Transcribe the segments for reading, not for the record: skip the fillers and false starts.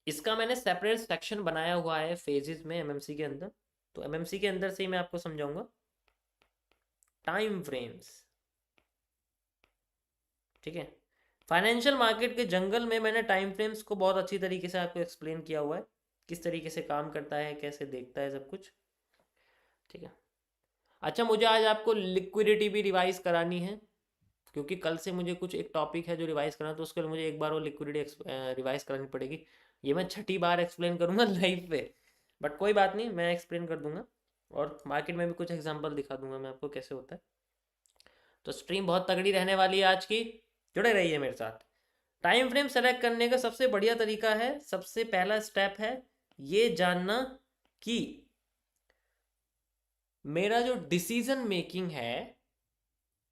इसका मैंने separate section बनाया हुआ है फेजेस में एमएमसी के अंदर, तो एमएमसी के अंदर से ही मैं आपको समझाऊंगा टाइम फ्रेम्स। ठीक है, फाइनेंशियल मार्केट के जंगल में मैंने टाइम फ्रेम्स को बहुत अच्छी तरीके से आपको एक्सप्लेन किया हुआ है, किस तरीके से काम करता है, कैसे देखता है सब कुछ। ठीक है, अच्छा मुझे आज आपको लिक्विडिटी भी रिवाइज करानी है, क्योंकि कल से मुझे कुछ एक टॉपिक है जो रिवाइज करना है, तो उसके लिए मुझे एक बार वो लिक्विडिटी रिवाइज करानी पड़ेगी। ये मैं छठी बार एक्सप्लेन करूँगा लाइव पे, बट कोई बात नहीं, मैं एक्सप्लेन कर दूंगा, और मार्केट में भी कुछ एग्जांपल दिखा दूंगा मैं आपको कैसे होता है। तो स्ट्रीम बहुत तगड़ी रहने वाली है आज की, जुड़े रहिए मेरे साथ। टाइम फ्रेम सेलेक्ट करने का सबसे बढ़िया तरीका है, सबसे पहला स्टेप है ये जानना कि मेरा जो डिसीजन मेकिंग है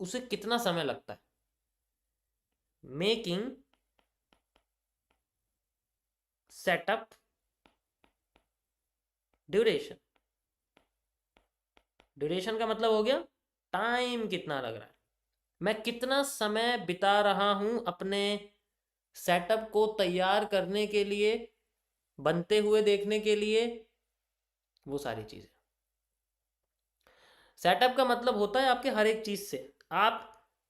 उसे कितना समय लगता है। मेकिंग सेटअप ड्यूरेशन, ड्यूरेशन का मतलब हो गया टाइम कितना लग रहा है, मैं कितना समय बिता रहा हूं अपने सेटअप को तैयार करने के लिए, बनते हुए देखने के लिए, वो सारी चीजें। सेटअप का मतलब होता है आपके हर एक चीज से आप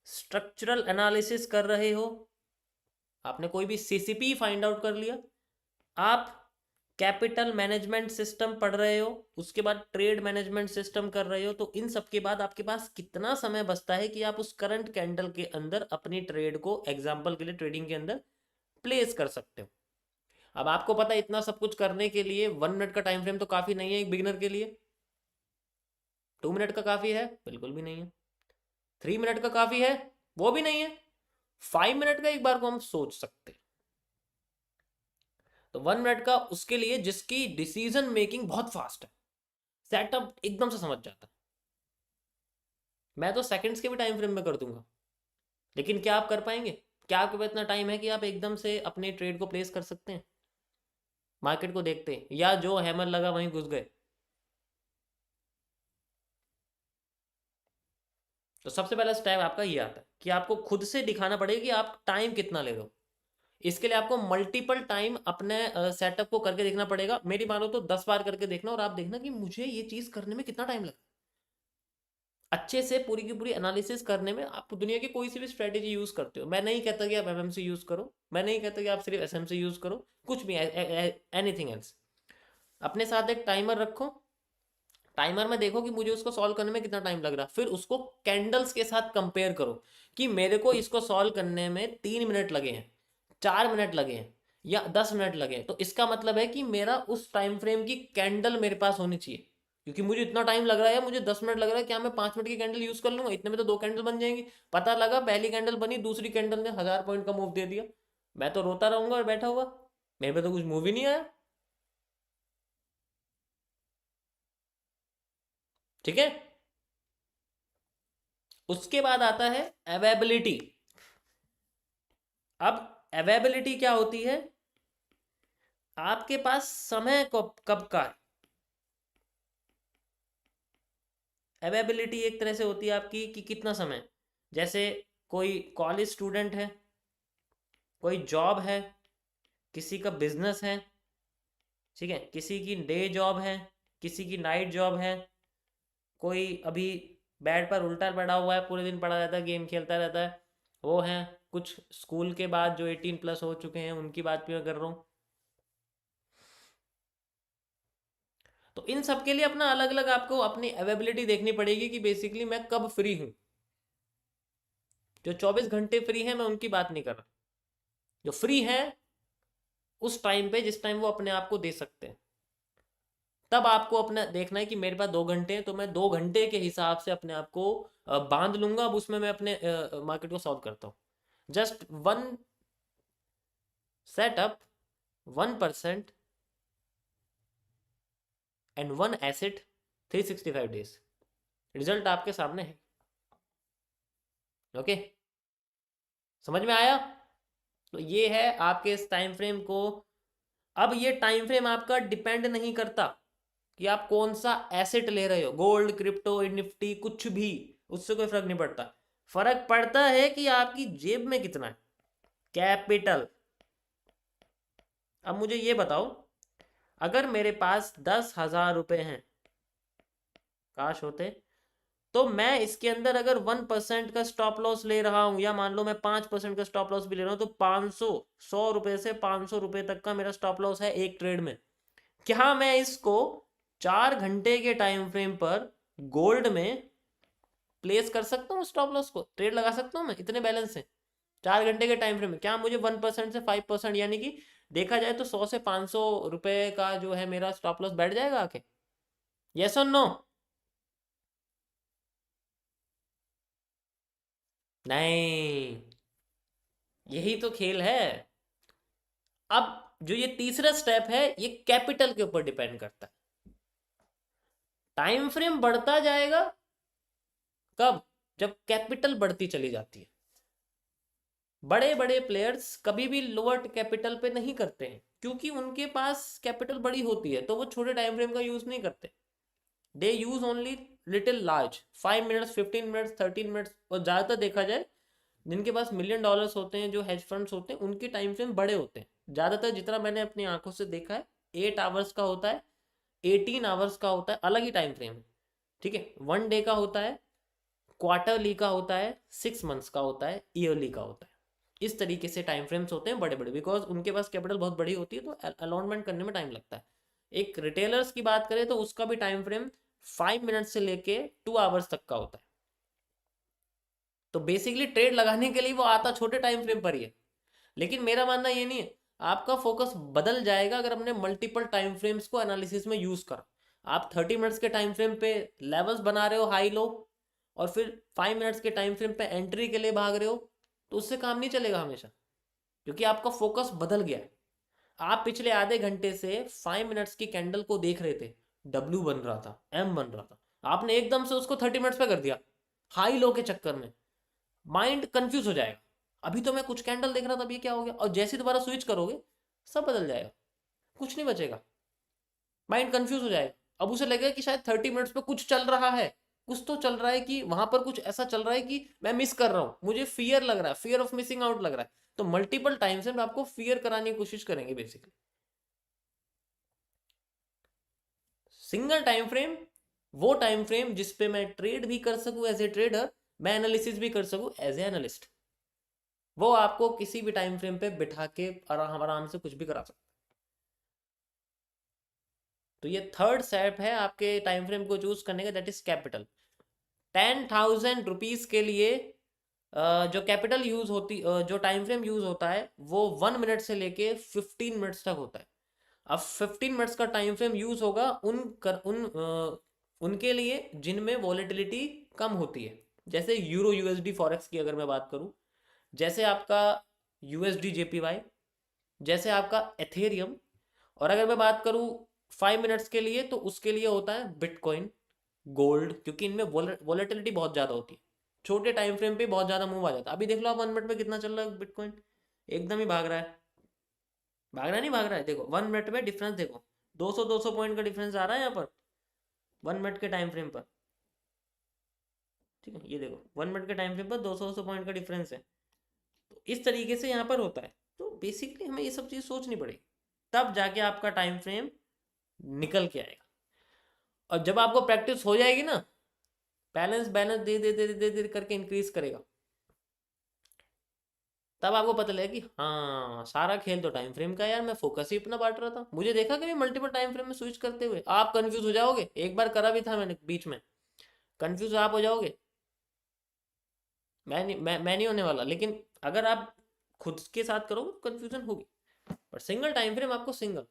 स्ट्रक्चरल एनालिसिस कर रहे हो, आपने कोई भी सीसीपी फाइंड आउट कर लिया, आप कैपिटल मैनेजमेंट सिस्टम पढ़ रहे हो, उसके बाद ट्रेड मैनेजमेंट सिस्टम कर रहे हो, तो इन सब के बाद आपके पास कितना समय बचता है कि आप उस करंट कैंडल के अंदर अपनी ट्रेड को एग्जांपल के लिए ट्रेडिंग के अंदर प्लेस कर सकते हो। अब आपको पता है इतना सब कुछ करने के लिए 1 मिनट का टाइम फ्रेम तो काफी नहीं है एक बिगिनर के लिए। 2 मिनट का काफी है? बिल्कुल भी नहीं है। 3 मिनट का काफी है? वो भी नहीं है। 5 मिनट का एक बार को हम सोच सकते हैं। तो 1 मिनट का उसके लिए जिसकी डिसीजन मेकिंग बहुत फास्ट है, सेटअप एकदम से समझ जाता है। मैं तो सेकंड्स के भी टाइम फ्रेम में कर दूंगा, लेकिन क्या आप कर पाएंगे? क्या आपके पास इतना टाइम है कि आप एकदम से अपने ट्रेड को प्लेस कर सकते हैं? मार्केट को देखते हैं, या जो हैमर लगा वहीं घुस गए? तो सबसे पहला स्टेप आपका ये आता है कि आपको खुद से दिखाना पड़ेगा कि आप टाइम कितना ले रहे हो। इसके लिए आपको मल्टीपल टाइम अपने सेटअप को करके देखना पड़ेगा। मेरी मानो तो 10 बार करके देखना, और आप देखना कि मुझे ये चीज करने में कितना टाइम लगा। अच्छे से पूरी की पूरी एनालिसिस करने में आप दुनिया की कोई सी भी स्ट्रेटेजी यूज करते हो, मैं नहीं कहता कि आप एमएमसी यूज करो, मैं नहीं कहता कि आप सिर्फ एसएमसी यूज करो, कुछ भी एनीथिंग एल्स, अपने साथ एक टाइमर रखो। टाइमर में देखो कि मुझे उसको सॉल्व करने में कितना टाइम लग रहा है, फिर उसको कैंडल्स के साथ कंपेयर करो कि मेरे को इसको सॉल्व करने में 3 मिनट लगे हैं, 4 मिनट लगे हैं, या 10 मिनट लगे हैं, तो इसका मतलब है कि मेरा उस टाइम फ्रेम की कैंडल मेरे पास होनी चाहिए। क्योंकि मुझे इतना टाइम लग रहा है, मुझे 10 मिनट लग रहा है, क्या मैं 5 मिनट की कैंडल यूज कर लूंगा? इतने में तो 2 कैंडल बन जाएंगी। पता लगा पहली कैंडल बनी, दूसरी कैंडल ने 1000 पॉइंट का मूव दे दिया, मैं तो रोता रहूंगा और बैठा हुआ, मेरे पे तो कुछ मूव ही नहीं आया। ठीक है, उसके बाद आता है अवेबिलिटी। अब अवेबिलिटी क्या होती है? आपके पास समय कब कब का अवेबिलिटी एक तरह से होती है आपकी कि कितना समय। जैसे कोई कॉलेज स्टूडेंट है, कोई जॉब है, किसी का बिजनेस है, ठीक है, किसी की डे जॉब है, किसी की नाइट जॉब है, कोई अभी बेड पर उल्टा पड़ा हुआ है, पूरे दिन पड़ा रहता है, गेम खेलता रहता है, वो है। कुछ स्कूल के बाद जो 18+ हो चुके हैं, उनकी बात भी मैं कर रहा हूँ। तो इन सब के लिए अपना अलग अलग आपको अपनी अवेबिलिटी देखनी पड़ेगी कि बेसिकली मैं कब फ्री हूँ। जो 24 घंटे फ्री है मैं उनकी बात नहीं कर रहा, जो फ्री है उस टाइम पे जिस टाइम वो अपने आप को दे सकते हैं, तब आपको अपना देखना है कि मेरे पास 2 घंटे हैं, तो मैं 2 घंटे के हिसाब से अपने आप को बांध लूंगा। अब उसमें मैं अपने मार्केट को सॉल्व करता हूँ। Just one setup, 1% and one asset, 365 days, result आपके सामने है। ओके, समझ में आया? तो ये है आपके इस टाइम फ्रेम को। अब ये टाइम फ्रेम आपका डिपेंड नहीं करता कि आप कौन सा एसेट ले रहे हो, गोल्ड, क्रिप्टो, निफ्टी, कुछ भी, उससे कोई फर्क नहीं पड़ता। फर्क पड़ता है कि आपकी जेब में कितना है कैपिटल। अब मुझे ये बताओ, अगर मेरे पास 10,000 रुपये हैं, काश होते, तो मैं इसके अंदर अगर 1% का स्टॉप लॉस ले रहा हूं, या मान लो मैं 5% का स्टॉप लॉस भी ले रहा हूं, तो 100 रुपये से 500 रुपये तक का मेरा स्टॉप लॉस है एक ट्रेड में। क्या मैं इसको 4 घंटे के टाइम फ्रेम पर गोल्ड में प्लेस कर सकता हूँ? स्टॉप लॉस को ट्रेड लगा सकता हूँ मैं इतने बैलेंस से 4 घंटे के टाइम फ्रेम में? क्या मुझे 1% से 5%, यानी कि देखा जाए तो 100 से 500 रुपये का जो है मेरा स्टॉप लॉस बैठ जाएगा आके? यस और नो? नहीं, यही तो खेल है। अब जो ये तीसरा स्टेप है, ये कैपिटल के ऊपर डिपेंड करता है। टाइम फ्रेम बढ़ता जाएगा कब? जब कैपिटल बढ़ती चली जाती है। बड़े बड़े प्लेयर्स कभी भी लोअर कैपिटल पे नहीं करते हैं, क्योंकि उनके पास कैपिटल बड़ी होती है, तो वो छोटे टाइम फ्रेम का यूज नहीं करते। They use only little large, 5 minutes, 15 minutes, 13 minutes. और ज़्यादातर देखा जाए, जिनके पास $1,000,000 होते हैं, जो हेज फंड्स होते हैं, उनके टाइम फ्रेम बड़े होते हैं। ज़्यादातर जितना मैंने अपनी आंखों से देखा है, 8 आवर्स का होता है, 18 आवर्स का होता है, अलग ही टाइम फ्रेम है। ठीक है, 1 डे का होता है, क्वार्टरली का होता है, 6 मंथ्स का होता है, ईयरली का होता है। इस तरीके से टाइम फ्रेम्स होते हैं बड़े बड़े, बिकॉज उनके पास कैपिटल बहुत बड़ी होती है, तो अलॉटमेंट करने में टाइम लगता है। एक रिटेलर्स की बात करें तो उसका भी टाइम फ्रेम 5 मिनट से लेके 2 आवर्स तक का होता है। तो बेसिकली ट्रेड लगाने के लिए वो आता छोटे टाइम फ्रेम पर ही है। लेकिन मेरा मानना ये नहीं है, आपका फोकस बदल जाएगा अगर हमने मल्टीपल टाइम फ्रेम्स को एनालिसिस में यूज करा। आप 30 मिनट्स के टाइम फ्रेम पे लेवल्स बना रहे हो हाई लो, और फिर 5 मिनट्स के टाइम फ्रेम पे एंट्री के लिए भाग रहे हो, तो उससे काम नहीं चलेगा हमेशा, क्योंकि आपका फोकस बदल गया है। आप पिछले आधे घंटे से 5 मिनट्स की कैंडल को देख रहे थे, डब्ल्यू बन रहा था, एम बन रहा था, आपने एकदम से उसको 30 मिनट्स पे कर दिया हाई लो के चक्कर में। माइंड कंफ्यूज हो जाएगा, अभी तो मैं कुछ कैंडल देख रहा था, अभी क्या हो गया? और जैसे दोबारा स्विच करोगे, सब बदल जाएगा, कुछ नहीं बचेगा, माइंड कंफ्यूज हो जाएगा। अब उसे लगेगा कि शायद 30 मिनट्स पे कुछ चल रहा है, कुछ तो चल रहा है, कि वहां पर कुछ ऐसा चल रहा है कि मैं मिस कर रहा हूं, मुझे फियर लग रहा है, फियर ऑफ मिसिंग आउट लग रहा है। तो मल्टीपल टाइम से आपको फियर कराने की कोशिश करेंगे बेसिकली। सिंगल टाइम फ्रेम, वो टाइम फ्रेम जिसपे मैं ट्रेड भी कर सकूं एज ए ट्रेडर, मैं एनालिसिस भी कर सकूं एज ए एनालिस्ट, वो आपको किसी भी टाइम फ्रेम पे बिठा के आराम आराम से कुछ भी करा सकता है। तो ये थर्ड स्टेप है आपके टाइम फ्रेम को चूज करने का, दैट इज कैपिटल। 10,000 रुपीज के लिए जो कैपिटल यूज होती, जो टाइम फ्रेम यूज होता है, वो 1 मिनट से लेके 15 मिनट्स तक होता है। अब 15 मिनट्स का टाइम फ्रेम यूज होगा उनके लिए जिनमें वॉलेटिलिटी कम होती है, जैसे यूरो यूएसडी फॉरेक्स की अगर मैं बात करूं, जैसे आपका यूएसडी जेपीवाई, जैसे आपका एथेरियम। और अगर मैं बात करूं 5 मिनट्स के लिए, तो उसके लिए होता है बिटकॉइन, गोल्ड, क्योंकि इनमें वॉलेटिलिटी बहुत ज़्यादा होती है, छोटे टाइम फ्रेम पे बहुत ज़्यादा मूव आ जाता है। अभी देख लो आप 1 मिनट में कितना चल रहा है बिटकॉइन, एकदम ही भाग रहा है। भाग रहा है, नहीं भाग रहा है? देखो 1 मिनट में डिफरेंस देखो, 200 पॉइंट का डिफरेंस आ रहा है यहाँ पर 1 मिनट के टाइम फ्रेम पर। ठीक है, ये देखो 1 मिनट के टाइम फ्रेम पर 200 पॉइंट का डिफरेंस है। तो इस तरीके से यहाँ पर होता है। तो बेसिकली हमें ये सब चीज़ सोचनी पड़ेगी, तब जाके आपका टाइम फ्रेम निकल के आएगा। और जब आपको प्रैक्टिस हो जाएगी ना, बैलेंस बैलेंस दे दे दे दे दे करके इंक्रीज करेगा, तब आपको पता लगेगा कि हाँ, सारा खेल तो टाइम फ्रेम का है यार, मैं फोकस ही अपना बांट रहा था। मुझे देखा कभी मल्टीपल टाइम फ्रेम में स्विच करते हुए? आप कंफ्यूज हो जाओगे, एक बार करा भी था मैंने बीच में, कंफ्यूज आप हो जाओगे। मैं नहीं होने वाला, लेकिन अगर आप खुद के साथ करोगे तो कंफ्यूजन होगी। पर सिंगल टाइम फ्रेम आपको सिंगल,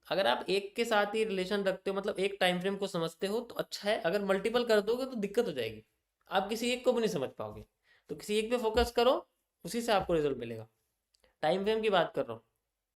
अगर आप एक के साथ ही रिलेशन रखते हो, मतलब एक टाइम फ्रेम को समझते हो, तो अच्छा है। अगर मल्टीपल कर दोगे तो दिक्कत हो जाएगी, आप किसी एक को भी नहीं समझ पाओगे। तो किसी एक पे फोकस करो, उसी से आपको रिजल्ट मिलेगा। टाइम फ्रेम की बात कर रहा हूँ।